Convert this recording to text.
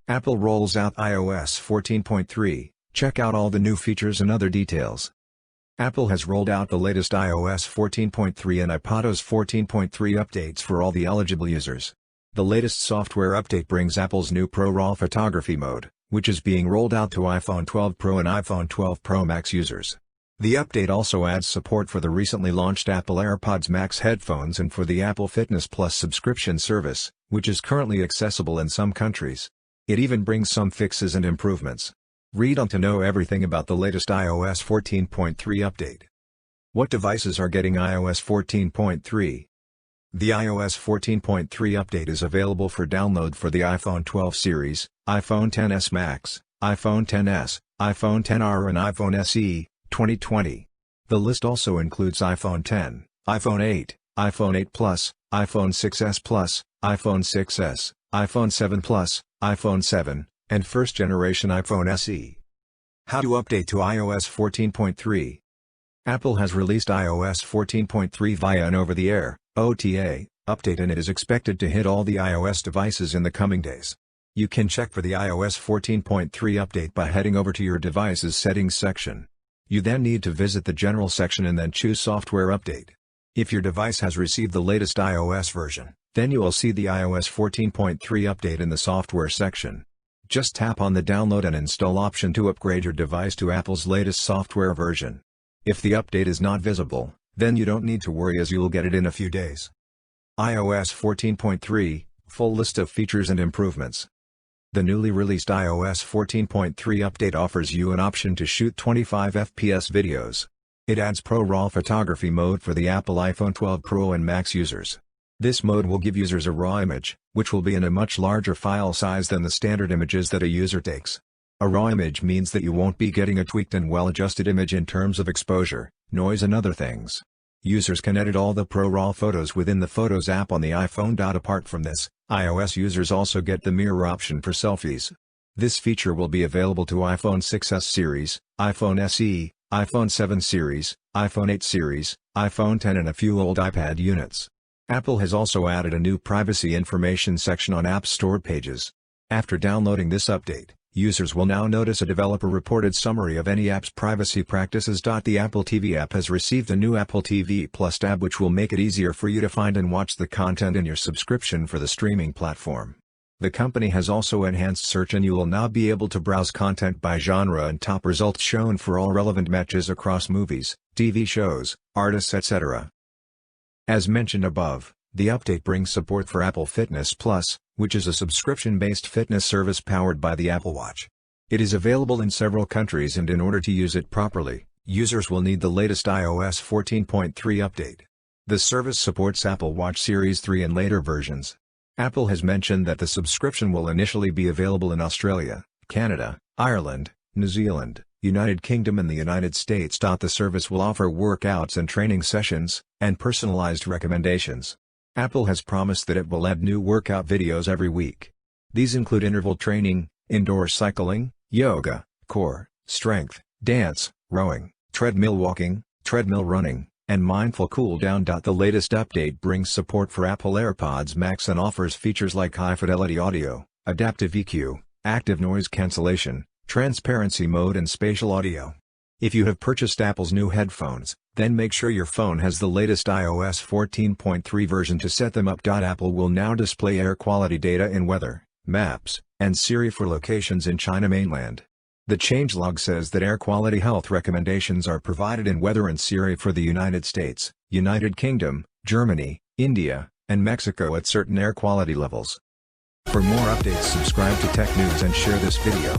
Apple rolls out iOS 14.3, check out all the new features and other details. Apple has rolled out the latest iOS 14.3 and iPadOS 14.3 updates for all the eligible users. The latest software update brings Apple's new Pro RAW photography mode, which is being rolled out to iPhone 12 Pro and iPhone 12 Pro Max users. The update also adds support for the recently launched Apple AirPods Max headphones and for the Apple Fitness Plus subscription service, which is currently accessible in some countries. It even brings some fixes and improvements. Read on to know everything about the latest iOS 14.3 update. What devices are getting iOS 14.3? The iOS 14.3 update is available for download for the iPhone 12 series, iPhone XS Max, iPhone XS, iPhone XR and iPhone SE, 2020. The list also includes iPhone X, iPhone 8, iPhone 8 Plus, iPhone 6s Plus, iPhone 6s, iPhone 7 Plus, iPhone 7, and first-generation iPhone SE. How to update to iOS 14.3? Apple has released iOS 14.3 via an over-the-air (OTA) update, and it is expected to hit all the iOS devices in the coming days. You can check for the iOS 14.3 update by heading over to your device's settings section. You then need to visit the General section and then choose Software Update. If your device has received the latest iOS version, then you will see the iOS 14.3 update in the Software section. Just tap on the Download and Install option to upgrade your device to Apple's latest software version. If the update is not visible, then you don't need to worry, as you'll get it in a few days. iOS 14.3, full list of features and improvements. The newly released iOS 14.3 update offers you an option to shoot 25 FPS videos. It adds Pro RAW photography mode for the Apple iPhone 12 Pro and Max users. This mode will give users a RAW image, which will be in a much larger file size than the standard images that a user takes. A RAW image means that you won't be getting a tweaked and well-adjusted image in terms of exposure, noise and other things. Users can edit all the Pro RAW photos within the Photos app on the iPhone. Apart from this, iOS users also get the mirror option for selfies. This feature will be available to iPhone 6s series, iPhone SE, iPhone 7 series, iPhone 8 series, iPhone X and a few old iPad units. Apple has also added a new privacy information section on App Store pages. After downloading this update, users will now notice a developer-reported summary of any app's privacy practices. The Apple TV app has received a new Apple TV Plus tab, which will make it easier for you to find and watch the content in your subscription for the streaming platform. The company has also enhanced search, and you will now be able to browse content by genre and top results shown for all relevant matches across movies, TV shows, artists, etc. As mentioned above, the update brings support for Apple Fitness Plus, which is a subscription-based fitness service powered by the Apple Watch. It is available in several countries, and in order to use it properly, users will need the latest iOS 14.3 update. The service supports Apple Watch Series 3 and later versions. Apple has mentioned that the subscription will initially be available in Australia, Canada, Ireland, New Zealand, United Kingdom and the United States. The service will offer workouts and training sessions, and personalized recommendations. Apple has promised that it will add new workout videos every week. These include interval training, indoor cycling, yoga, core, strength, dance, rowing, treadmill walking, treadmill running, and mindful cool-down. The latest update brings support for Apple AirPods Max and offers features like high-fidelity audio, adaptive EQ, active noise cancellation, transparency mode and spatial audio. If you have purchased Apple's new headphones, then make sure your phone has the latest iOS 14.3 version to set them up. Apple will now display air quality data in Weather, Maps, and Siri for locations in China mainland. The changelog says that air quality health recommendations are provided in Weather and Siri for the United States, United Kingdom, Germany, India, and Mexico at certain air quality levels. For more updates, subscribe to Tech News and share this video.